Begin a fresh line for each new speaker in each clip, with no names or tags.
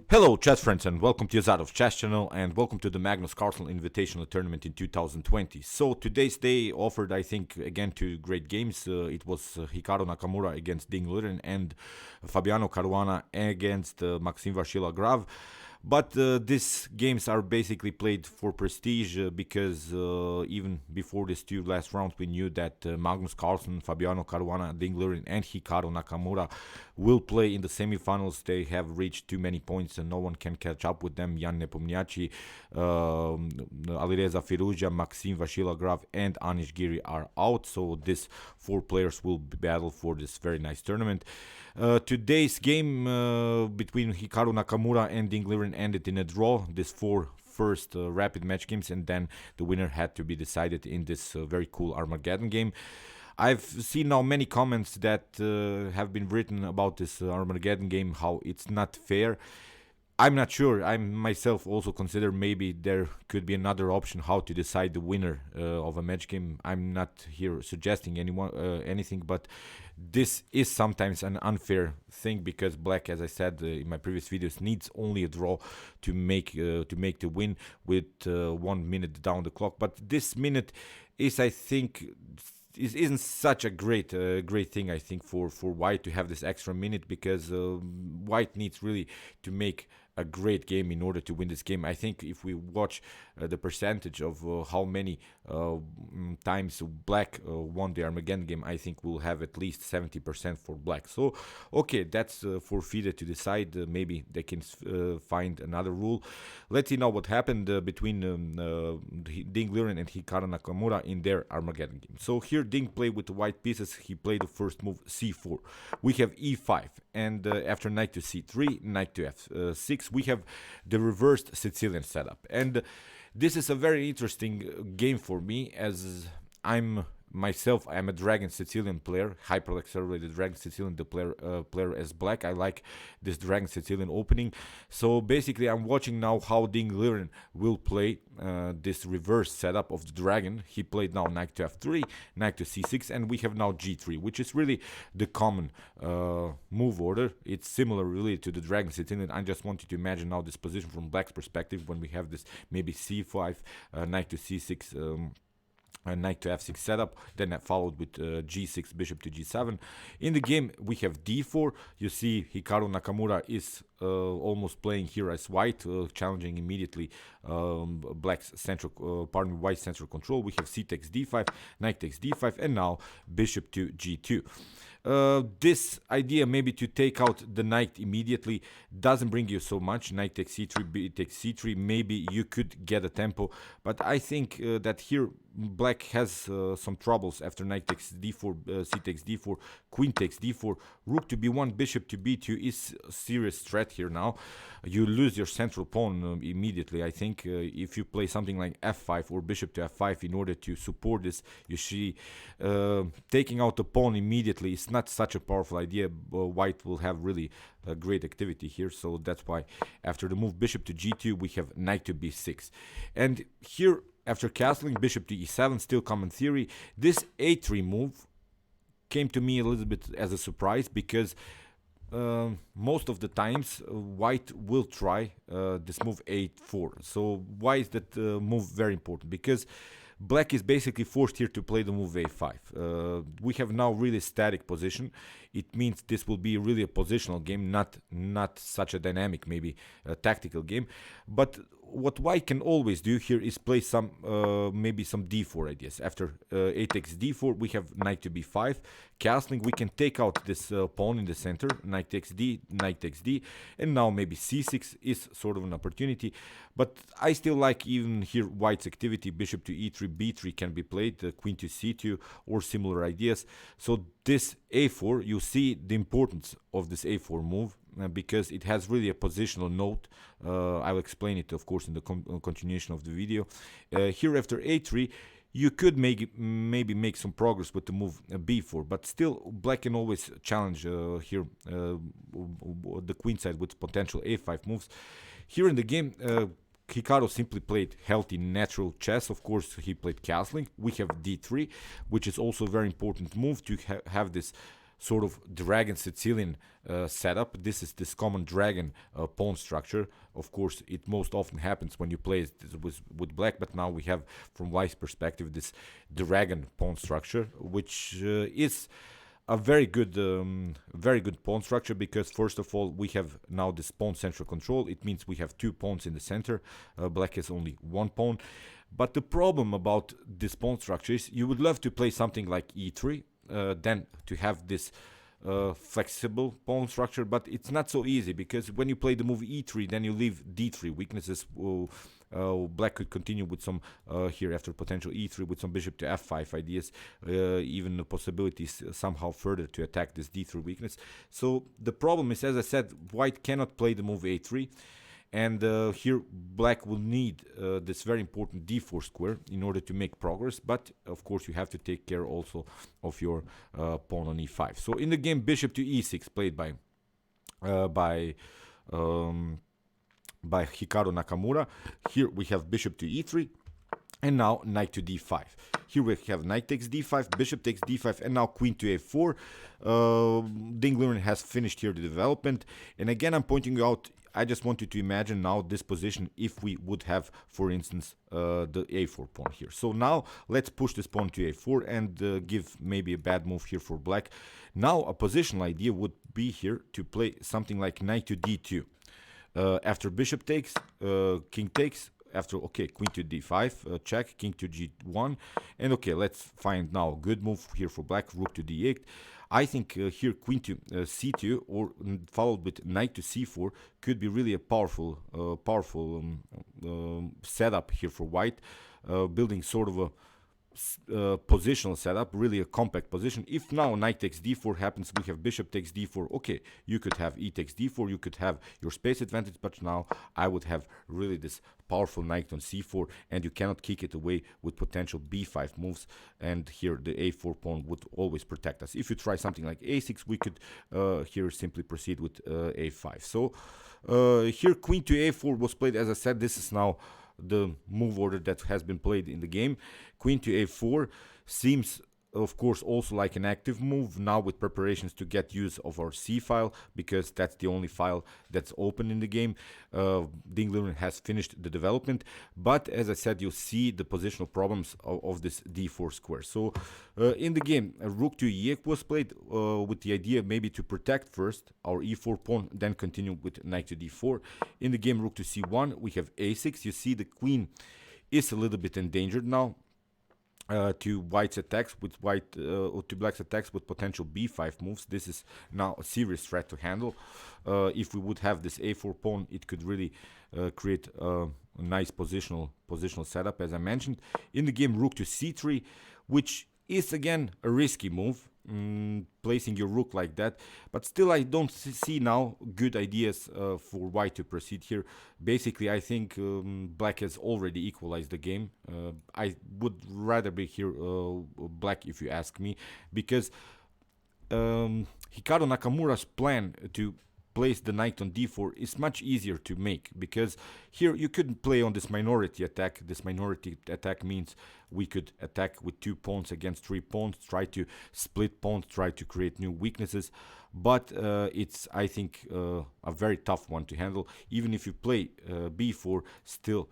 Hello, chess friends, and welcome to Yazadov's chess channel, and welcome to the Magnus Carlsen Invitational tournament in 2020. So today's day offered, I think, again two great games. It was Hikaru Nakamura against Liren and Fabiano Caruana against Maxim Vachilagrov. But these games are basically played for prestige because even before these two last rounds, we knew that Magnus Carlsen, Fabiano Caruana, Liren, and Hikaru Nakamura will play in the semifinals. They have reached too many points and no one can catch up with them. Jan Nepomniachtchi, Alireza Firouzja, Maxim Vachilagrov, and Anish Giri are out. So these four players will battle for this very nice tournament. Today's game between Hikaru Nakamura and Liren ended in a draw. These four first rapid match games, and then the winner had to be decided in this very cool Armageddon game. I've seen now many comments that have been written about this Armageddon game, how it's not fair. I'm not sure. I myself also consider maybe there could be another option how to decide the winner of a match game. I'm not here suggesting anything, but this is sometimes an unfair thing because black, as I said in my previous videos, needs only a draw to make the win with 1 minute down the clock. But this minute is, I think, isn't such a great thing, I think, for white to have this extra minute, because white needs really to make a great game in order to win this game. I think if we watch the percentage of how many times black won the Armageddon game, I think we'll have at least 70% for black. So okay, that's for FIDE to decide. Maybe they can find another rule. Let's see now what happened between Ding Liren and Hikaru Nakamura in their Armageddon game. So here Ding played with the white pieces. He played the first move c4. We have e5, and after knight to c3, knight to f6, we have the reversed Sicilian setup. And this is a very interesting game for me, as I'm a Dragon Sicilian player, hyper accelerated Dragon Sicilian, the player as black. I like this Dragon Sicilian opening. So basically, I'm watching now how Ding Liren will play this reverse setup of the Dragon. He played now knight to f3, knight to c6, and we have now g3, which is really the common move order. It's similar really to the Dragon Sicilian. I just want you to imagine now this position from black's perspective when we have this maybe c5, knight to c6. Knight to f6 setup, then followed with g6, bishop to g7. In the game, we have d4. You see Hikaru Nakamura is almost playing here as white, challenging immediately white's central control. We have c takes d5, knight takes d5, and now bishop to g2. This idea maybe to take out the knight immediately doesn't bring you so much. Knight takes c3, b takes c3, maybe you could get a tempo, but I think that here black has some troubles after knight takes d4, c takes d4, queen takes d4, rook to b1, bishop to b2 is a serious threat here now. You lose your central pawn immediately. I think if you play something like f5 or bishop to f5 in order to support this, you see taking out the pawn immediately is not such a powerful idea. White will have really great activity here, so that's why after the move bishop to g2 we have knight to b6. And here, after castling bishop to e7, still common theory, this a3 move came to me a little bit as a surprise, because most of the times white will try this move a4. So why is that move very important? Because black is basically forced here to play the move a5. We have now really static position. It means this will be really a positional game, not such a dynamic, maybe a tactical game. But what white can always do here is play some maybe some d4 ideas. After a takes d4, we have knight to b5. Castling, we can take out this pawn in the center. Knight takes d, knight takes d, and now maybe c6 is sort of an opportunity. But I still like even here white's activity. Bishop to e3, b3 can be played, queen to c2, or similar ideas. So this a4, you see the importance of this a4 move, because it has really a positional note. I'll explain it, of course, in the continuation of the video. Here after a3, you could maybe make some progress with the move b4, but still black can always challenge here the queen side with potential a5 moves. Here in the game, Hikaru simply played healthy, natural chess. Of course, he played castling. We have d3, which is also a very important move to have this sort of dragon Sicilian setup. This is this common dragon pawn structure. Of course, it most often happens when you play it with black, but now we have, from white's perspective, this dragon pawn structure, which is a very good pawn structure, because first of all we have now this pawn central control. It means we have 2 pawns in the center. Black has only 1 pawn. But the problem about this pawn structure is you would love to play something like e3, then to have this flexible pawn structure, but it's not so easy, because when you play the move e3, then you leave d3 weaknesses. Black could continue with some here after potential e3 with some bishop to f5 ideas, even the possibilities somehow further to attack this d3 weakness. So the problem is, as I said, white cannot play the move a3, and here black will need this very important d4 square in order to make progress. But of course you have to take care also of your pawn on e5. So in the game, bishop to e6 played by Hikaru Nakamura. Here we have bishop to e3, and now knight to d5. Here we have knight takes d5, bishop takes d5, and now queen to a4. Liren has finished here the development, and again I'm pointing out, I just want you to imagine now this position if we would have, for instance, the a4 pawn here. So now let's push this pawn to a4 and give maybe a bad move here for black. Now a positional idea would be here to play something like knight to d2. After bishop takes, king takes, after, okay, queen to d5, check, king to g1, and okay, let's find now a good move here for black, rook to d8. I think here queen to c2 or followed with knight to c4 could be really a powerful setup here for white, building sort of a positional setup, really a compact position. If now knight takes d4 happens, we have bishop takes d4. Okay, you could have e takes d4, you could have your space advantage, but now I would have really this powerful knight on c4, and you cannot kick it away with potential b5 moves, and here the a4 pawn would always protect us. If you try something like a6, we could here simply proceed with a5. So here queen to a4 was played. As I said, this is now the move order that has been played in the game. Queen to a4 seems, of course, also like an active move now, with preparations to get use of our c file, because that's the only file that's open in the game. Liren has finished the development, but as I said, you'll see the positional problems of this d4 square. So in the game, rook to e8 was played with the idea maybe to protect first our e4 pawn, then continue with knight to d4. In the game, rook to c1, we have a6. You see the queen is a little bit endangered now. To white's attacks with to black's attacks with potential b5 moves. This is now a serious threat to handle. If we would have this a4 pawn, it could really create a nice positional setup, as I mentioned. In the game, rook to c3, which is again a risky move, placing your rook like that, but still I don't see now good ideas for white to proceed here. Basically, I think black has already equalized the game. I would rather be here black, if you ask me, because Hikaru Nakamura's plan to place the knight on d4 is much easier to make, because here you couldn't play on this minority attack. This minority attack means we could attack with 2 pawns against 3 pawns, try to split pawns, try to create new weaknesses, but it's, I think, a very tough one to handle. Even if you play b4, still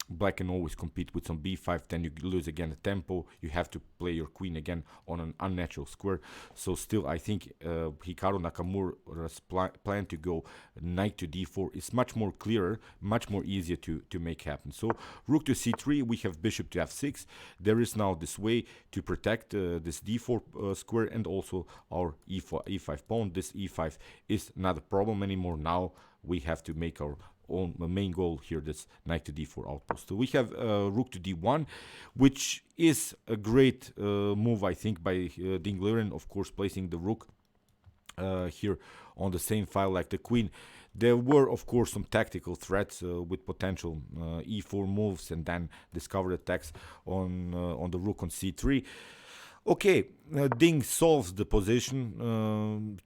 black can always compete with some b5, then you lose again the tempo. You have to play your queen again on an unnatural square. So still, I think Hikaru Nakamura's plan to go knight to d4 is much more clearer, much more easier to make happen. So rook to c3, we have bishop to f6. There is now this way to protect this d4 square and also our e5 pawn. This e5 is not a problem anymore. Now we have to make our own main goal here, this knight to d4 outpost. So we have rook to d1, which is a great move, I think, by Liren, of course, placing the rook here on the same file like the queen. There were, of course, some tactical threats with potential e4 moves and then discovered attacks on the rook on c3. Okay, Ding solves the positional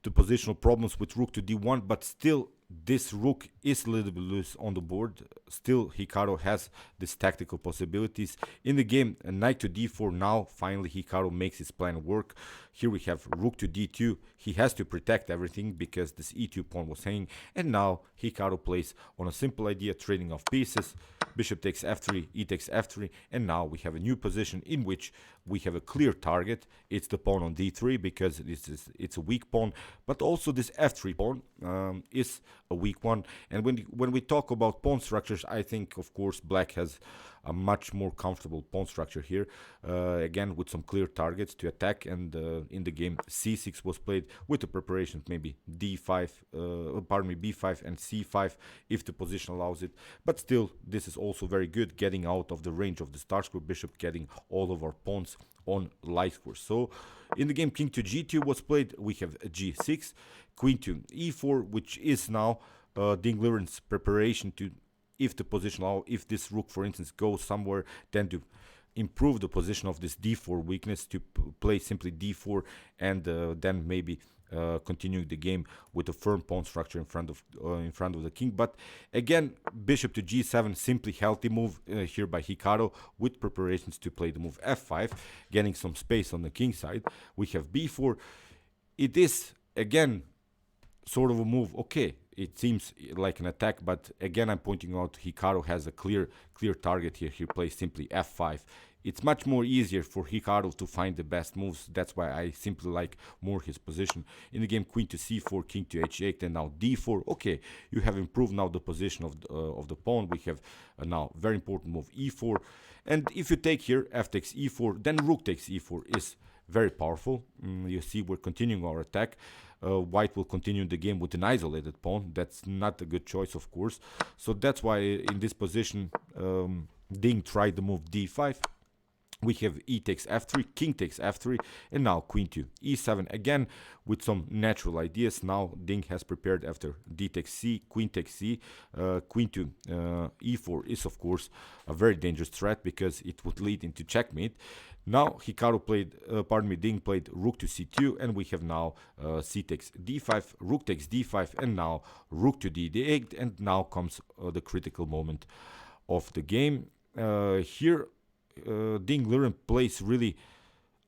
problems with rook to d1, but still this rook is a little bit loose on the board. Still, Hikaru has these tactical possibilities. In the game, knight to d4. Now, finally, Hikaru makes his plan work. Here we have rook to d2. He has to protect everything because this e2 pawn was hanging. And now, Hikaru plays on a simple idea, trading off pieces. Bishop takes f3, e takes f3. And now we have a new position in which we have a clear target. It's the pawn on d3 because it's a weak pawn. But also this f3 pawn is a weak one. And when we talk about pawn structures, I think, of course, black has a much more comfortable pawn structure here. Again, with some clear targets to attack. And in the game, c6 was played with the preparation, maybe b5 and c5 if the position allows it. But still, this is also very good, getting out of the range of the star square bishop, getting all of our pawns on light square. So in the game, king to g2 was played. We have g6, queen to e4, which is now Ding Liren's preparation to, if the position allows, if this rook, for instance, goes somewhere, then to improve the position of this d4 weakness, to play simply d4 and then maybe continuing the game with a firm pawn structure in front of the king. But again, bishop to g7, simply healthy move here by Hikaru, with preparations to play the move f5, getting some space on the king side. We have b4. It is again sort of a move. Okay, it seems like an attack, but again, I'm pointing out Hikaru has a clear target here. He plays simply f5. It's much more easier for Hikaru to find the best moves. That's why I simply like more his position. In the game, queen to c4, king to h8, and now d4. Okay, you have improved now the position of the pawn. We have now very important move e4. And if you take here f takes e4, then rook takes e4 is very powerful. You see, we're continuing our attack. White will continue the game with an isolated pawn. That's not a good choice, of course. So that's why in this position, Ding tried the move d5. We have e takes f3, king takes f3, and now queen to e7. Again, with some natural ideas. Now Ding has prepared after d takes c, queen takes c, queen to e4 is, of course, a very dangerous threat because it would lead into checkmate. Now Hikaru played, Ding played rook to c2, and we have now c takes d5, rook takes d5, and now rook to d8, and now comes the critical moment of the game. Here, Ding Liren plays really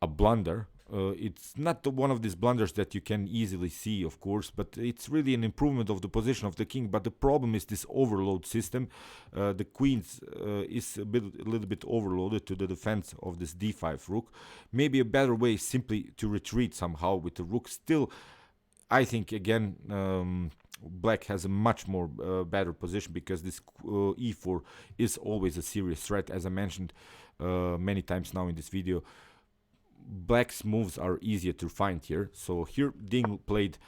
a blunder. It's not one of these blunders that you can easily see, of course, but it's really an improvement of the position of the king. But the problem is this overload system. The queens is a little bit overloaded to the defense of this d5 rook. Maybe a better way is simply to retreat somehow with the rook. Still, I think, again, black has a much more better position because this e4 is always a serious threat. As I mentioned many times now in this video, black's moves are easier to find here. So here Ding played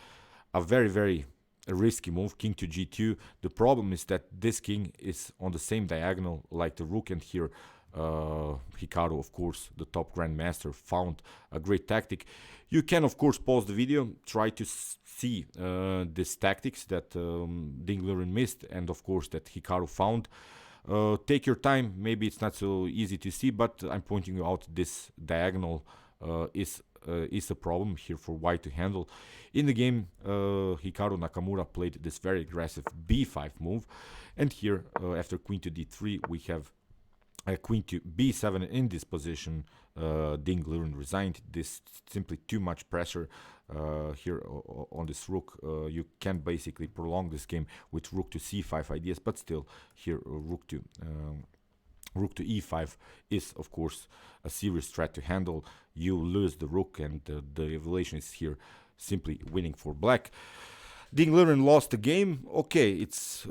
a very risky move, king to g2. The problem is that this king is on the same diagonal like the rook, and here Hikaru, of course, the top grandmaster, found a great tactic. You can, of course, pause the video, try to see these tactics that Ding Liren missed, and of course that Hikaru found. Take your time. Maybe it's not so easy to see, but I'm pointing out this diagonal is a problem here for white to handle. In the game, Hikaru Nakamura played this very aggressive b5 move, and here after queen to d3 we have queen to b7. In this position, Ding Liren resigned. This simply too much pressure here on this rook. You can basically prolong this game with rook to c5 ideas, but still here rook to e5 is, of course, a serious threat to handle. You lose the rook, and the evaluation is here simply winning for black. Ding Liren lost the game. Okay, it's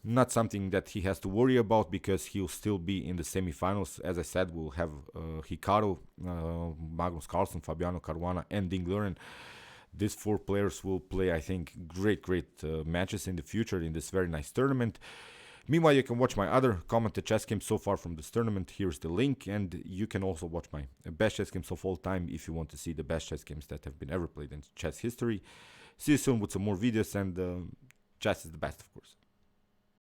not something that he has to worry about because he'll still be in the semifinals. As I said, we'll have Hikaru, Magnus Carlsen, Fabiano Caruana, and Ding Liren. These four players will play, I think, great matches in the future in this very nice tournament. Meanwhile, you can watch my other commented chess games so far from this tournament. Here's the link, and you can also watch my best chess games of all time if you want to see the best chess games that have been ever played in chess history. See you soon with some more videos, and chess is the best, of course.